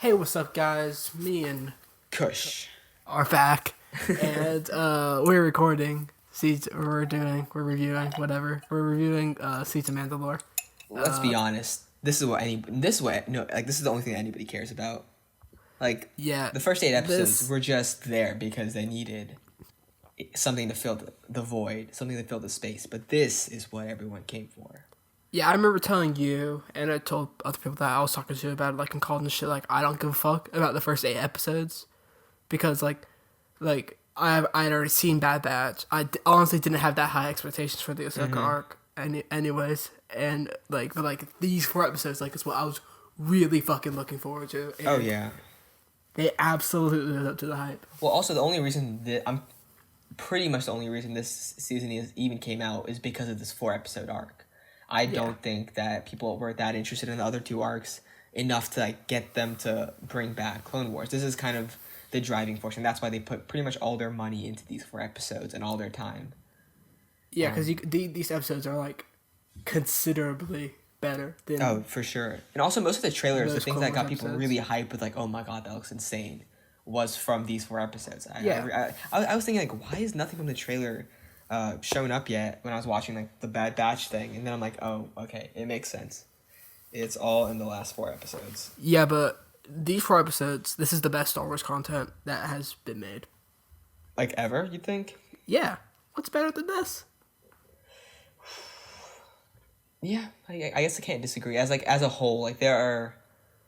Hey, what's up, guys? Me and Kush. are back, and we're recording. We're reviewing, whatever. We're reviewing Siege of Mandalore. Let's be honest. This is the only thing that anybody cares about. Like, Yeah, the first 8 episodes were just there because they needed something to fill the void, something to fill the space. But this is what everyone came for. Yeah, I remember telling you, and I told other people that I was talking to you about it, like, and calling this shit, like, I don't give a fuck about the first 8 episodes, because, like, I'd already seen Bad Batch. Honestly didn't have that high expectations for the Ahsoka arc, anyways, and, but these 4 episodes, like, is what I was really fucking looking forward to. And oh, yeah. they absolutely lived up to the hype. Well, also, pretty much the only reason this season even came out is because of this 4-episode arc. I don't think that people were that interested in the other 2 arcs enough to get them to bring back Clone Wars. This is kind of the driving force, and that's why they put pretty much all their money into these 4 episodes and all their time. Yeah, because these episodes are considerably better than. Oh, for sure. And also, most of the trailers, the things that got people episodes. really hyped with oh my god, that looks insane, was from these 4 episodes. Yeah. I was thinking why is nothing from the trailer shown up yet when I was watching the Bad Batch thing, and then I'm like, oh, okay, it makes sense. It's all in the last 4 episodes. Yeah, but these 4 episodes, this is the best Star Wars content that has been made. Ever, you think? Yeah. What's better than this? Yeah, I guess I can't disagree. As a whole, there are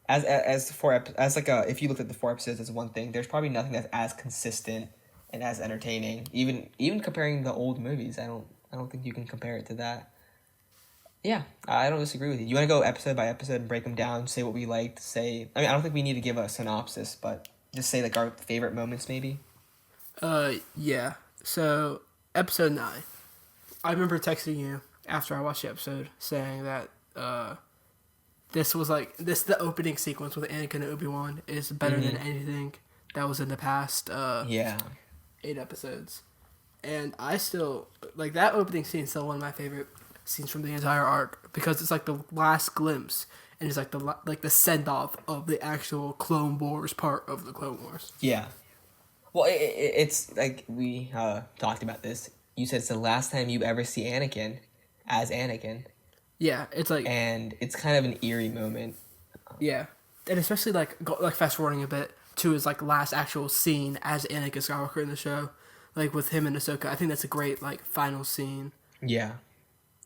if you looked at the 4 episodes as one thing, there's probably nothing that's as consistent and as entertaining. Even comparing the old movies, I don't think you can compare it to that. Yeah, I don't disagree with you. You want to go episode by episode and break them down, say what we liked, I don't think we need to give a synopsis, but just say our favorite moments maybe. Yeah. So, episode 9. I remember texting you after I watched the episode saying that this was the opening sequence with Anakin and Obi-Wan is better than anything that was in the past 8 episodes. And I still that opening scene is still one of my favorite scenes from the entire arc, because it's the last glimpse, and it's the send-off of the actual Clone Wars part of the Clone Wars. Yeah. Well, it's we talked about this. You said it's the last time you ever see Anakin as Anakin. Yeah, it's and it's kind of an eerie moment. Yeah, and especially fast forwarding a bit to his last actual scene as Anakin Skywalker in the show, with him and Ahsoka. I think that's a great final scene. Yeah,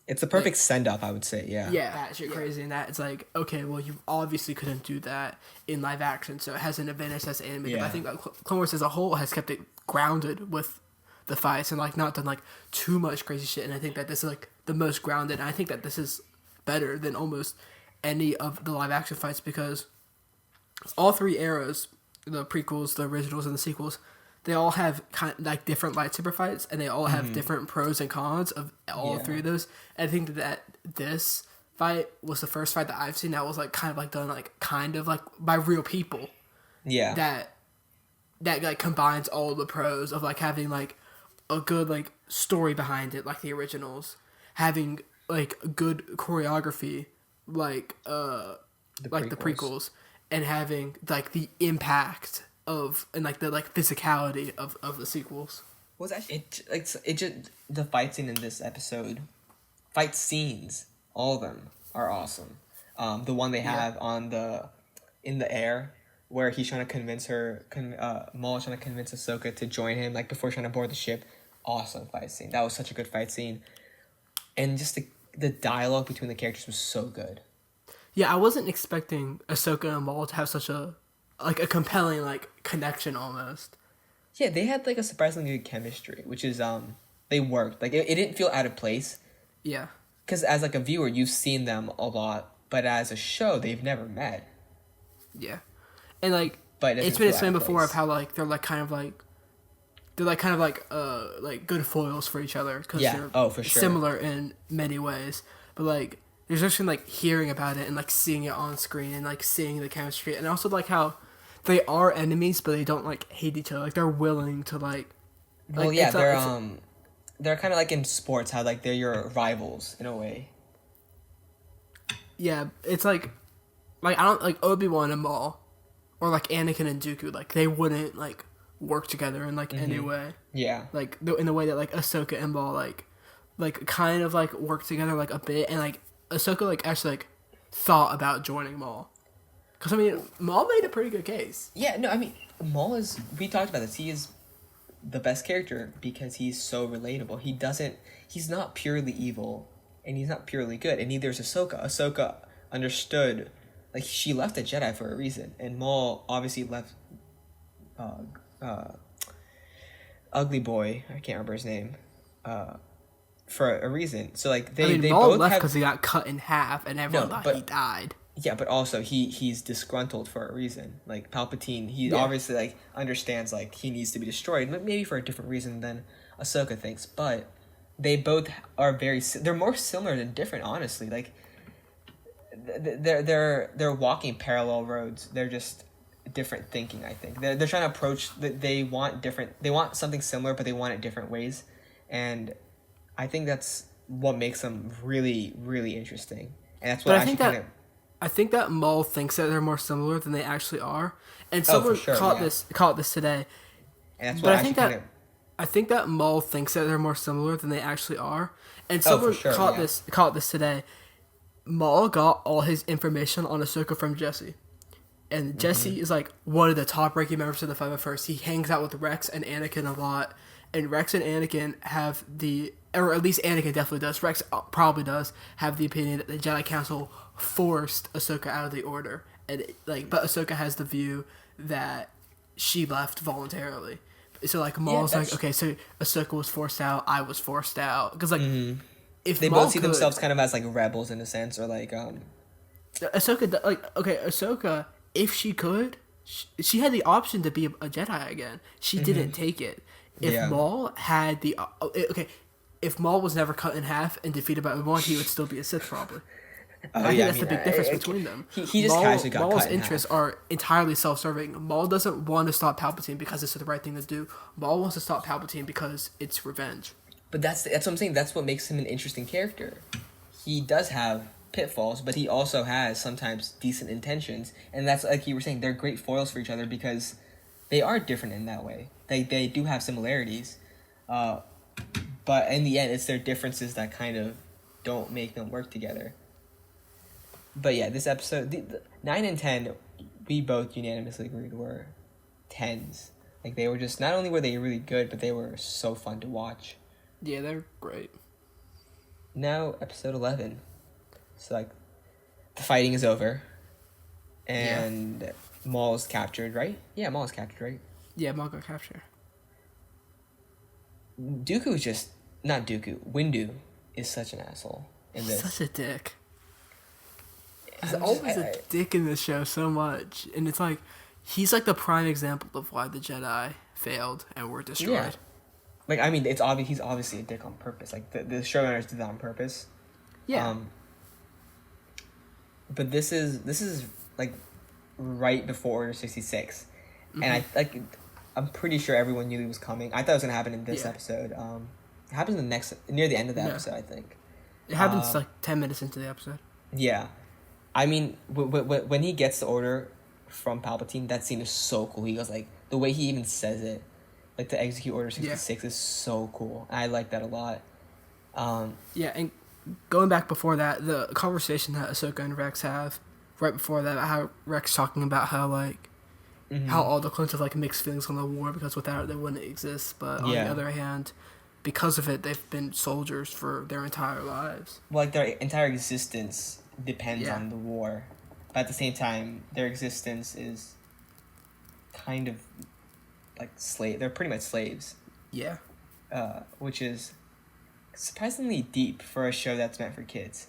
it's the perfect send off, I would say. Yeah. Yeah, that shit crazy, and that it's okay, well, you obviously couldn't do that in live action, so it has an advantage as animated. Yeah. But I think Clone Wars as a whole has kept it grounded with the fights and not done too much crazy shit. And I think that this is the most grounded. And I think that this is better than almost any of the live action fights, because all 3 eras, the prequels, the originals, and the sequels, they all have kind of different lightsaber fights, and they all have different pros and cons of all 3 of those. And I think that this fight was the first fight that I've seen that was done by real people. Yeah. That combines all the pros of having a good story behind it, the originals, having good choreography the prequels, and having the impact of and the physicality of the sequels. Was actually it just the fight scene in this episode, fight scenes, all of them are awesome. The one they have in the air, where he's trying to convince Maul's trying to convince Ahsoka to join him before trying to board the ship. Awesome fight scene. That was such a good fight scene, and just the dialogue between the characters was so good. Yeah, I wasn't expecting Ahsoka and Maul to have such a compelling connection almost. Yeah, they had a surprisingly good chemistry, which is they worked. It didn't feel out of place. Yeah. Because as a viewer, you've seen them a lot, but as a show, they've never met. Yeah, and but it's been explained before of how they're kind of good foils for each other, because they're for sure. similar in many ways. But there's just been hearing about it and seeing it on screen and seeing the chemistry, and also how they are enemies but they don't hate each other. They're willing to they're kind of in sports, how they're your rivals in a way. Yeah, it's I don't Obi-Wan and Maul or like Anakin and Dooku, like they wouldn't like work together in like any Mm-hmm. way. Yeah. Like in the way that like Ahsoka and Maul like kind of like work together like a bit, and like Ahsoka like actually like thought about joining Maul. Because I mean, Maul made a pretty good case. Yeah, no, I mean, Maul is, we talked about this, he is the best character because he's so relatable. He's not purely evil, and he's not purely good, and neither is Ahsoka. Ahsoka understood, like, she left the Jedi for a reason, and Maul obviously left, Ugly Boy, I can't remember his name, for a reason. So, like, they Maul both left have... because he got cut in half, and everyone thought he died. Yeah, but also he's disgruntled for a reason. Like Palpatine, he obviously like understands like he needs to be destroyed, maybe for a different reason than Ahsoka thinks. But they both are they're more similar than different, honestly. Like they're walking parallel roads. They're just different thinking. I think they're trying to approach. They want something similar, but they want it different ways, and I think that's what makes them really, really interesting. And that's what I think that Maul thinks that they're more similar than they actually are, and someone caught this today. And that's what I think that Maul thinks that they're more similar than they actually are, and someone caught this today. Maul got all his information on Ahsoka from Jesse, and Jesse is like one of the top-ranking members of the 501st. He hangs out with Rex and Anakin a lot, and Rex and Anakin have or at least Anakin definitely does. Rex probably does have the opinion that the Jedi Council forced Ahsoka out of the Order, and but Ahsoka has the view that she left voluntarily. So like Maul's like, okay, so Ahsoka was forced out, I was forced out, because like if they Maul both see themselves kind of as like rebels in a sense, or like Ahsoka, if she could, she had the option to be a Jedi again. She didn't take it. If Maul had if Maul was never cut in half and defeated by Obi-Wan, he would still be a Sith probably. I think that's the big difference between them. He just casually got Maul's cut in interests half. are entirely self-serving. Maul doesn't want to stop Palpatine because it's the right thing to do. Maul wants to stop Palpatine because it's revenge. But that's what I'm saying. That's what makes him an interesting character. He does have pitfalls, but he also has sometimes decent intentions, and that's like you were saying. They're great foils for each other because they are different in that way. They do have similarities, but in the end, it's their differences that kind of don't make them work together. But yeah, this episode, the 9 and 10, we both unanimously agreed were 10s. Like, they were just, not only were they really good, but they were so fun to watch. Yeah, they're great. Now, episode 11. So, like, the fighting is over. And Maul is captured, right? Yeah, Maul is captured, right? Yeah, Maul got captured. Dooku is just, not Dooku, Windu is such an asshole in this. Such a dick. He's always a dick in this show so much. And it's like, he's like the prime example of why the Jedi failed and were destroyed. Yeah. Like, I mean, it's obvious, he's obviously a dick on purpose. Like, the showrunners did that on purpose. Yeah. But this is like, right before Order 66. Mm-hmm. And I'm pretty sure everyone knew it was coming. I thought it was going to happen in this episode. It happens near the end of the episode, I think. It happens like 10 minutes into the episode. Yeah. I mean, when he gets the order from Palpatine, that scene is so cool. He goes, like, the way he even says it, like, to execute Order 66 is so cool. I like that a lot. Yeah, and going back before that, the conversation that Ahsoka and Rex have, right before that, how Rex talking about how, like, how all the clones have, like, mixed feelings on the war, because without it, they wouldn't exist. But on the other hand, because of it, they've been soldiers for their entire lives. Well, like, their entire existence depends on the war, but at the same time their existence is kind of like they're pretty much slaves, which is surprisingly deep for a show that's meant for kids.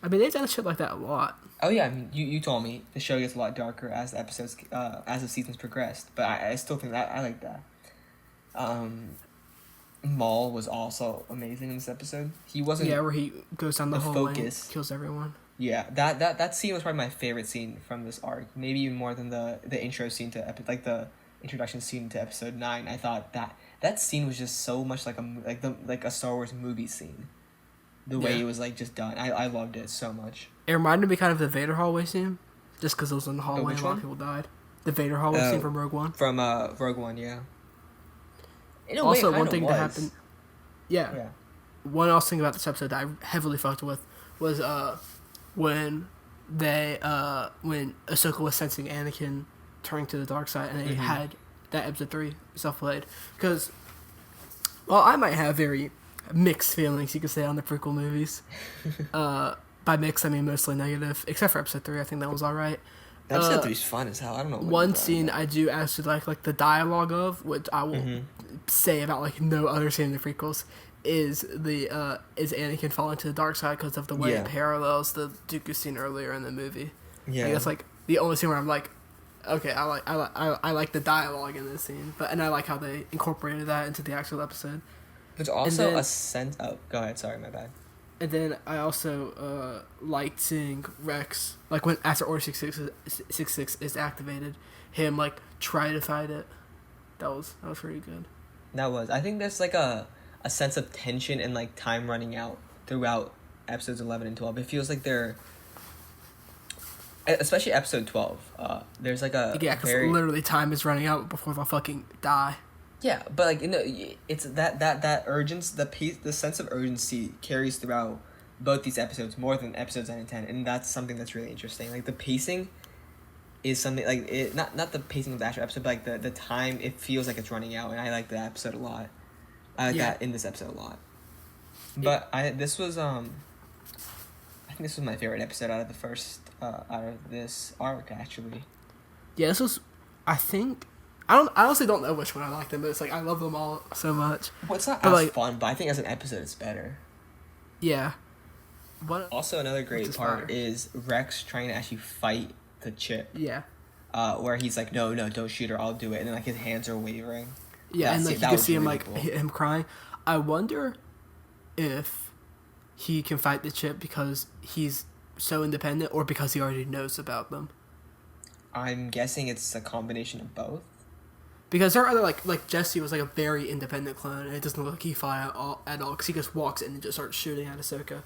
I mean, they've done shit like that a lot. Oh yeah, I mean, you told me the show gets a lot darker as the episodes as the seasons progressed, but I still think that I like that. Maul was also amazing in this episode. He wasn't... Yeah, where he goes down the hallway and kills everyone. Yeah, that scene was probably my favorite scene from this arc. Maybe even more than the intro scene to the introduction scene to episode 9. I thought that scene was just so much like a Star Wars movie scene. The way it was like just done. I loved it so much. It reminded me kind of the Vader hallway scene. just because it was in the hallway and which a lot of one? people died. The Vader hallway scene from Rogue One. From Rogue One, yeah. In a way, Also, it one kinda thing was. that happened. Yeah. Yeah. One else thing about this episode that I heavily fucked with was when when Ahsoka was sensing Anakin turning to the dark side, and they had that episode 3 self-played. Because, well, I might have very mixed feelings, you could say, on the prequel movies. By mixed, I mean mostly negative, except for episode 3. I think that was alright. Episode 3 is fun as hell. I don't know. What One scene I do actually like the dialogue of, which I will say about like no other scene in the prequels, is Anakin falling to the dark side because of the way it parallels the Dooku scene earlier in the movie. Yeah, like, that's like the only scene where I'm like, okay, I like the dialogue in this scene, and I like how they incorporated that into the actual episode. There's also a sense. Oh, go ahead. Sorry, my bad. And then I also liked seeing Rex, like when after Order 66 is activated, him like try to fight it. That was pretty good. That was. I think there's like a sense of tension and like time running out throughout episodes 11 and 12. It feels like they're, especially episode 12. There's like a because literally time is running out before they'll fucking die. Yeah, but like it's that urgency, the sense of urgency carries throughout both these episodes more than episodes 9 and 10, and that's something that's really interesting. Like the pacing is something like it not the pacing of the actual episode, but like the time it feels like it's running out, and I like that episode a lot. I like that in this episode a lot. But I think this was my favorite episode out of the first out of this arc actually. Yeah, this was, I think. I honestly don't know which one I like them, but it's like I love them all so much. Well, it's not as fun, but I think as an episode it's better. Yeah. Also, another great part is Rex trying to actually fight the chip. Yeah. Where he's like, no, don't shoot her, I'll do it, and then like his hands are wavering. Yeah, and like you can see him like him crying. I wonder if he can fight the chip because he's so independent, or because he already knows about them. I'm guessing it's a combination of both. Because there are other, like Jesse was like a very independent clone, and it doesn't look like he fought at all, because he just walks in and just starts shooting at Ahsoka.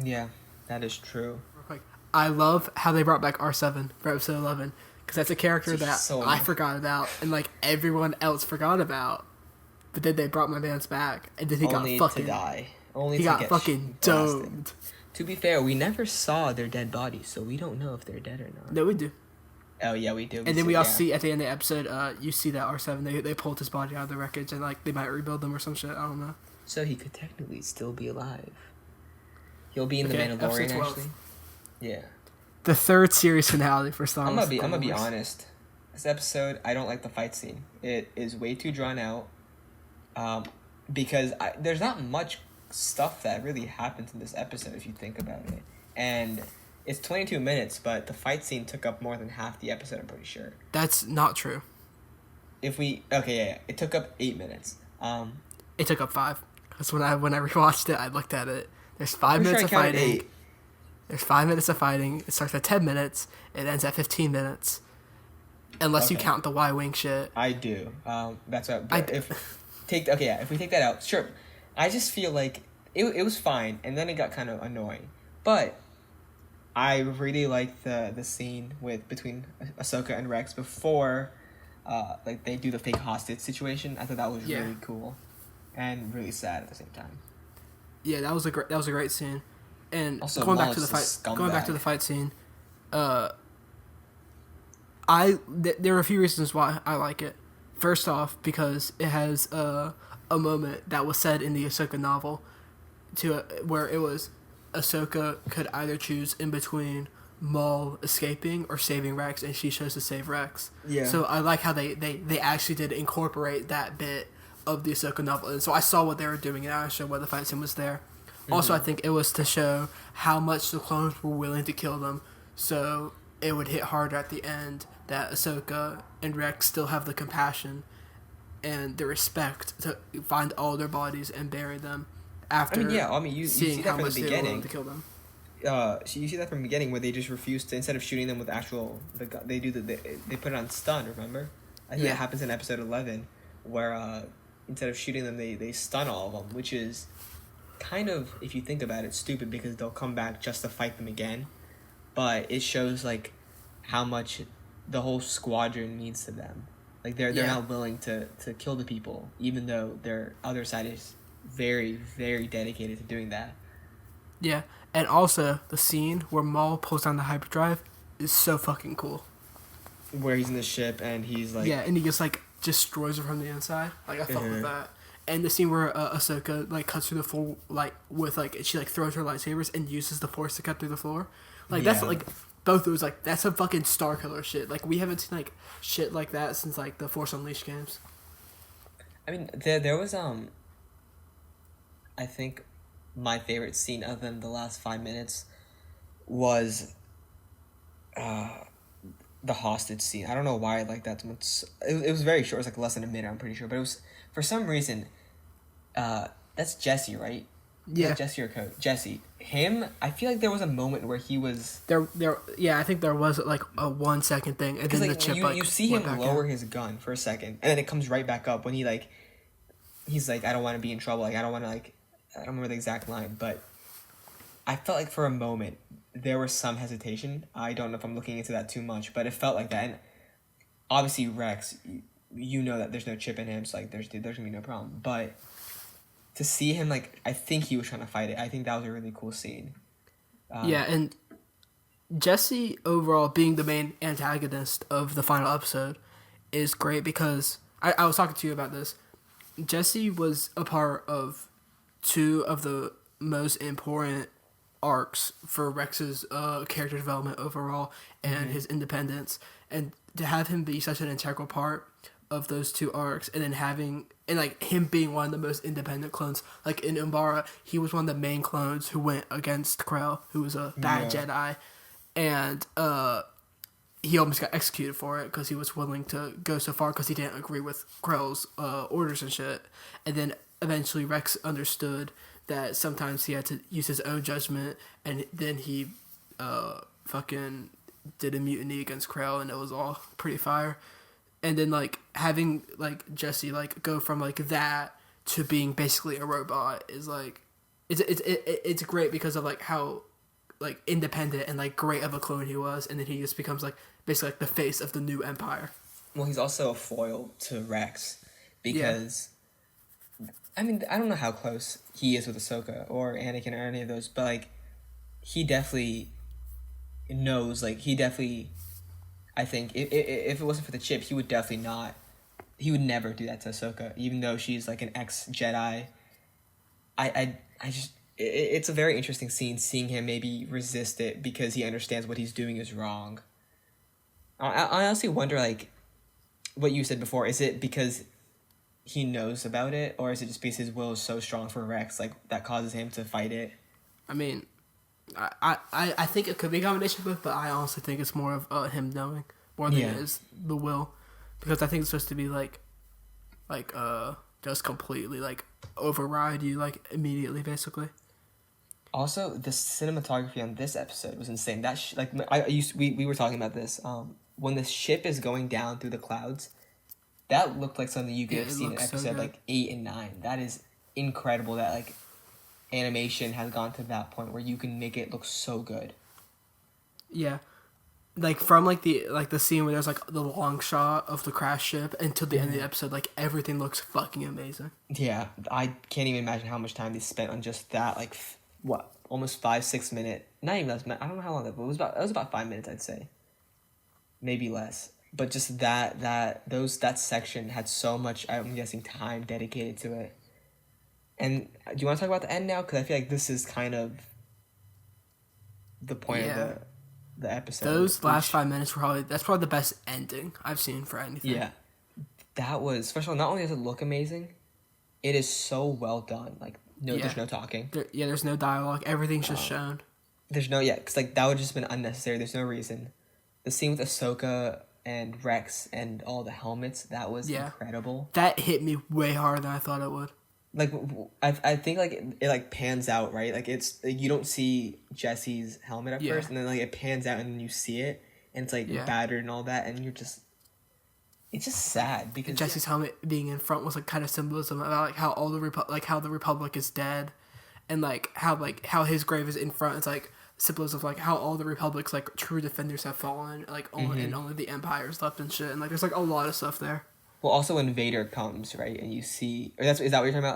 Yeah, that is true. Like, I love how they brought back R7 for episode 11, because that's a character that I forgot about, and like everyone else forgot about, but then they brought my man's back, and then he got fucking... to die. He got fucking domed. To be fair, we never saw their dead bodies, so we don't know if they're dead or not. No, we do. Oh yeah, we do. And then we also see at the end of the episode, you see that R7 they pulled his body out of the wreckage, and like they might rebuild them or some shit. I don't know. So he could technically still be alive. He'll be in the Mandalorian actually. Yeah. The third series finale for Star Wars. I'm gonna be honest. This episode, I don't like the fight scene. It is way too drawn out. Because there's not much stuff that really happens in this episode if you think about it, and. It's 22 minutes, but the fight scene took up more than half the episode, I'm pretty sure. That's not true. It took up 8 minutes. It took up 5. Because when I rewatched it, I looked at it. There's 5 minutes of fighting. 8. There's 5 minutes of fighting. It starts at 10 minutes. It ends at 15 minutes. Unless you count the Y-wing shit. I do. That's what. If we take that out, sure. I just feel like it was fine, and then it got kind of annoying, but. I really liked the scene between Ahsoka and Rex before, like they do the fake hostage situation. I thought that was really cool, and really sad at the same time. Yeah, that was a great scene, and also, going back to the fight scene, there are a few reasons why I like it. First off, because it has a moment that was said in the Ahsoka novel, where it was. Ahsoka could either choose in between Maul escaping or saving Rex, and she chose to save Rex. Yeah. So I like how they actually did incorporate that bit of the Ahsoka novel, and so I saw what they were doing, and I showed why the fight scene was there. Mm-hmm. Also, I think it was to show how much the clones were willing to kill them, so it would hit harder at the end that Ahsoka and Rex still have the compassion and the respect to find all their bodies and bury them. After you see that from the beginning. To kill them. So you see that from the beginning where they just refuse to, instead of shooting them with they put it on stun. Remember, I think that happens in episode 11, where instead of shooting them, they stun all of them, which is kind of, if you think about it, stupid because they'll come back just to fight them again. But it shows like how much the whole squadron means to them. Like they're not willing to kill the people, even though their other side is very, very dedicated to doing that. Yeah, and also the scene where Maul pulls down the hyperdrive is so fucking cool. Where he's in the ship and he's like, yeah, and he just like destroys her from the inside. Like I fuck with that. And the scene where Ahsoka like cuts through the floor like with like she like throws her lightsabers and uses the force to cut through the floor. Like that's like both those like that's some fucking Star Killer shit. Like we haven't seen like shit like that since like the Force Unleashed games. I mean, there was I think my favorite scene other than the last 5 minutes was the hostage scene. I don't know why I like that so much. It was very short. It was like less than a minute, I'm pretty sure. But it was, for some reason, that's Jesse, right? Yeah. Jesse or Code? Jesse. Him, I feel like there was a moment where he was... Yeah, I think there was like a 1 second thing. And then like, the chip you see him lower his gun for a second. And then it comes right back up when he like... He's like, I don't want to be in trouble. Like, I don't want to like... I don't remember the exact line, but... I felt like for a moment there was some hesitation. I don't know if I'm looking into that too much, but it felt like that. And obviously Rex, you know that there's no chip in him, so like there's gonna be no problem. But to see him, like, I think he was trying to fight it. I think that was a really cool scene. Yeah, and Jesse overall being the main antagonist of the final episode is great because I was talking to you about this. Jesse was a part of 2 of the most important arcs for Rex's character development overall and his independence, and to have him be such an integral part of those 2 arcs, and then having and like him being one of the most independent clones, like in Umbara he was one of the main clones who went against Krell, who was a bad Jedi, and he almost got executed for it because he was willing to go so far because he didn't agree with Krell's orders and shit, and then eventually Rex understood that sometimes he had to use his own judgment, and then he fucking did a mutiny against Krell, and it was all pretty fire. And then like having like Jesse like go from like that to being basically a robot is like it's great because of like how like independent and like great of a clone he was, and then he just becomes like basically like the face of the new empire. Well, he's also a foil to Rex because I mean, I don't know how close he is with Ahsoka or Anakin or any of those, but like he definitely knows, like he definitely, I think if it wasn't for the chip, he would never do that to Ahsoka, even though she's like an ex-Jedi. I just, it's a very interesting scene seeing him maybe resist it because he understands what he's doing is wrong. I honestly wonder, like, what you said before, is it because he knows about it, or is it just because his will is so strong for Rex, like, that causes him to fight it? I mean, I think it could be a combination of both, but I honestly think it's more of him knowing more than it is the will, because I think it's supposed to be like just completely like override you like immediately, basically. Also, the cinematography on this episode was insane. That we were talking about this. When the ship is going down through the clouds, that looked like something you could have seen in episode like 8 and 9. That is incredible. That like animation has gone to that point where you can make it look so good. Yeah, like from like the scene where there's like the long shot of the crash ship until the end of the episode, like everything looks fucking amazing. Yeah, I can't even imagine how much time they spent on just that. Like what, almost 5-6 minute? Not even less. I don't know how long that was. It was about 5 minutes, I'd say. Maybe less. But just that section had so much, I'm guessing, time dedicated to it. And do you want to talk about the end now? Because I feel like this is kind of the point of the episode. Those last 5 minutes were that's probably the best ending I've seen for anything. Yeah. That was, first of all, not only does it look amazing, it is so well done. Like, there's no talking. There's no dialogue. Everything's just shown. There's no, because like, that would just been unnecessary. There's no reason. The scene with Ahsoka and Rex and all the helmets, that was incredible. That hit me way harder than I thought it would. Like, I think like it like pans out, right? Like it's like, you don't see Jesse's helmet at first, and then like it pans out and then you see it, and it's like battered and all that, and you're just, it's just sad because Jesse's helmet being in front was like kind of symbolism about like how how the Republic is dead, and like how his grave is in front. It's like symbols of like how all the Republic's like true defenders have fallen, like only and only the Empire's left and shit, and like there's like a lot of stuff there. Well, also when Vader comes, right, and you see, or is that what you're talking about,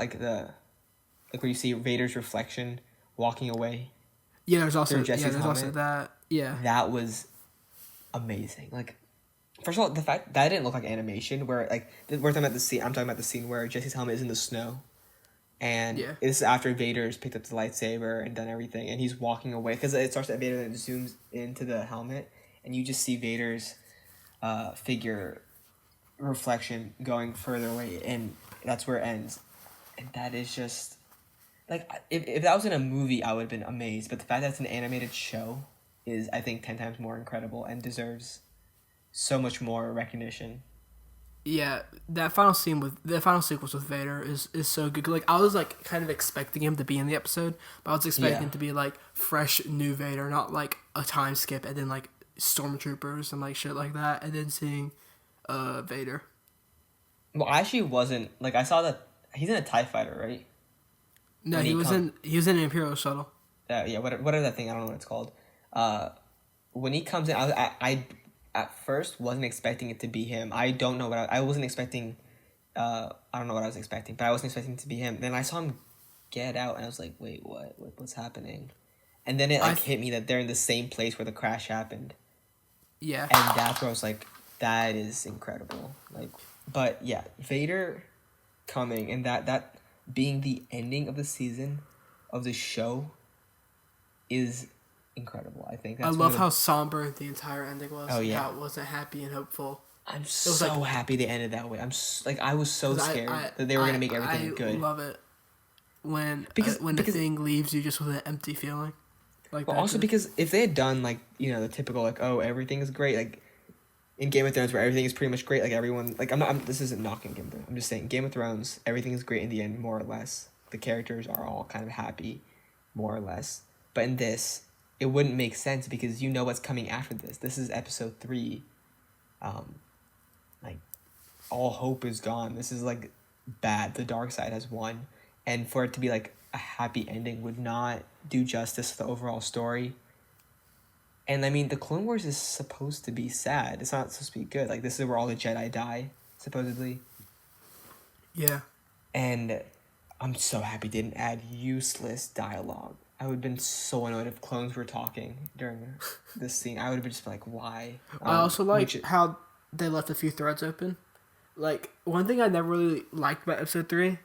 like where you see Vader's reflection walking away. Yeah, there's also helmet? that. Yeah, that was amazing. Like, first of all, the fact that didn't look like animation. Where like we're talking about the scene. I'm talking about the scene where Jesse's helmet is in the snow, and this is after Vader's picked up the lightsaber and done everything, and he's walking away because it starts at Vader and it zooms into the helmet, and you just see Vader's figure reflection going further away, and that's where it ends. And that is just like if that was in a movie, I would have been amazed. But the fact that it's an animated show is, I think, 10 times more incredible and deserves so much more recognition. Yeah, that final sequence with Vader is so good. Like I was like kind of expecting him to be in the episode, but I was expecting him to be like fresh new Vader, not like a time skip and then like stormtroopers and like shit like that, and then seeing Vader. Well, I actually wasn't like I saw that he's in a TIE fighter, right? No, he was in an Imperial shuttle. Yeah, whatever that thing, I don't know what it's called. When he comes in, I at first wasn't expecting it to be him. I don't know what I wasn't expecting. I don't know what I was expecting, but I wasn't expecting it to be him. Then I saw him get out, and I was like, "Wait, what's happening?" And then it hit me that they're in the same place where the crash happened. Yeah, and that's where I was like, "That is incredible." Like, but yeah, Vader coming and that being the ending of the season of the show is incredible. I think I love how somber the entire ending was. Oh yeah, how it wasn't happy and hopeful. I'm so happy they ended that way. I was so scared that they were gonna make everything good. I love it when the thing leaves you just with an empty feeling. Like well, also because if they had done like the typical like everything is great like in Game of Thrones where everything is pretty much great like everyone like this isn't knocking Game of Thrones. I'm just saying Game of Thrones everything is great in the end more or less. The characters are all kind of happy, more or less. But in this, it wouldn't make sense because you know what's coming after this. This is episode 3. Like, all hope is gone. This is, like, bad. The dark side has won. And for it to be, like, a happy ending would not do justice to the overall story. And, I mean, the Clone Wars is supposed to be sad. It's not supposed to be good. Like, this is where all the Jedi die, supposedly. Yeah. And I'm so happy they didn't add useless dialogue. I would have been so annoyed if clones were talking during this scene. I would have been just like, why? I also like how they left a few threads open. Like, one thing I never really liked about episode 3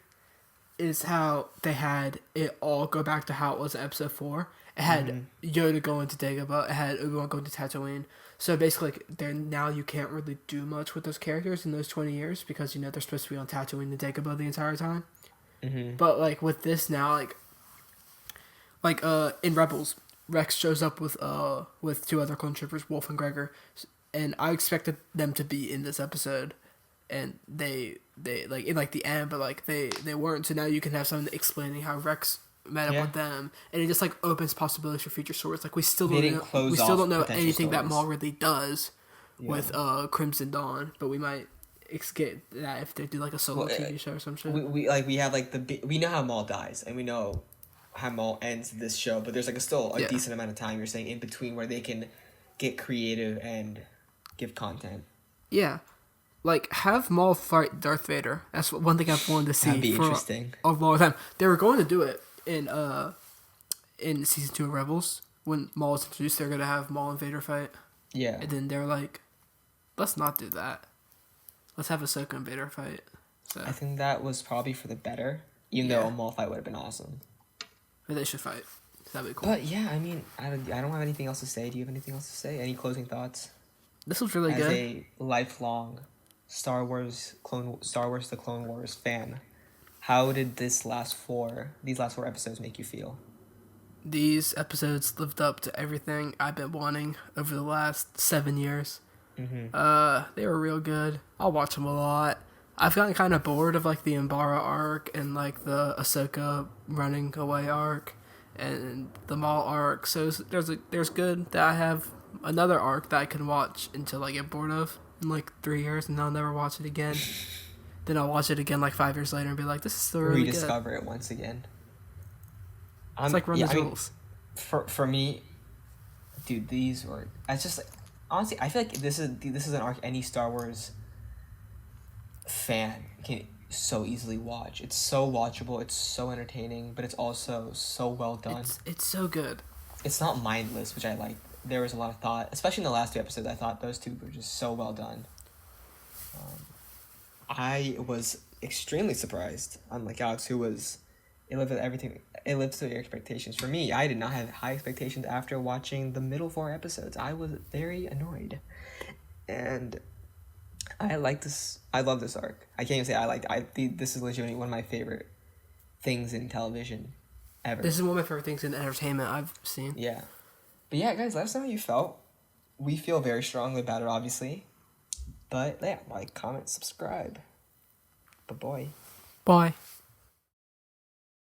is how they had it all go back to how it was in episode 4. It had Yoda going to Dagobah. It had Obi-Wan going to Tatooine. So basically, like, now you can't really do much with those characters in those 20 years because, they're supposed to be on Tatooine and Dagobah the entire time. Mm-hmm. But, like, with this now, like in Rebels, Rex shows up with 2 other clone troopers, Wolf and Gregor, and I expected them to be in this episode, and they like in like the end, but like they weren't. So now you can have someone explaining how Rex met up with them, and it just like opens possibilities for future stories. Like we still don't know anything that Maul really does with Crimson Dawn, but we might get that if they do like a solo TV show or some shit. We have like we know how Maul dies, and we know how Maul ends this show, but there's like still a decent amount of time you're saying in between where they can get creative and give content. Yeah, like have Maul fight Darth Vader. That's one thing I've wanted to see. That'd be for interesting. A long time. They were going to do it in season 2 of Rebels when Maul was introduced. They're gonna have Maul and Vader fight. Yeah, and then they're like, let's not do that. Let's have Ahsoka and Vader fight. So I think that was probably for the better, even though a Maul fight would have been awesome. But they should fight. That'd be cool. But yeah, I mean, I don't have anything else to say. Do you have anything else to say? Any closing thoughts? This was really good. As a lifelong Star Wars The Clone Wars fan, how did these last 4 episodes make you feel? These episodes lived up to everything I've been wanting over the last 7 years. Mm-hmm. They were real good. I'll watch them a lot. I've gotten kind of bored of like the Umbara arc and like the Ahsoka running away arc and the Maul arc. So there's good that I have another arc that I can watch until I get bored of in like 3 years, and I'll never watch it again. Then I'll watch it again like 5 years later and be like, this is still really rediscover it once again. It's like Run the Jewels. For me, dude, these were. I just like, honestly, I feel like this is an arc any Star Wars fan can so easily watch. It's so watchable. It's so entertaining, but it's also so well done. It's so good. It's not mindless, which I like. There was a lot of thought, especially in the last two episodes. I thought those two were just so well done. I was extremely surprised, unlike Alex, who was. It lived with everything. It lived to your expectations. For me, I did not have high expectations after watching the middle 4 episodes. I was very annoyed, and I like this. I love this arc. I can't even say I liked. This is legitimately one of my favorite things in television, ever. This is one of my favorite things in entertainment I've seen. Yeah, but yeah, guys, let us know how you felt. We feel very strongly about it, obviously, but yeah, like, comment, subscribe. But boy. Bye.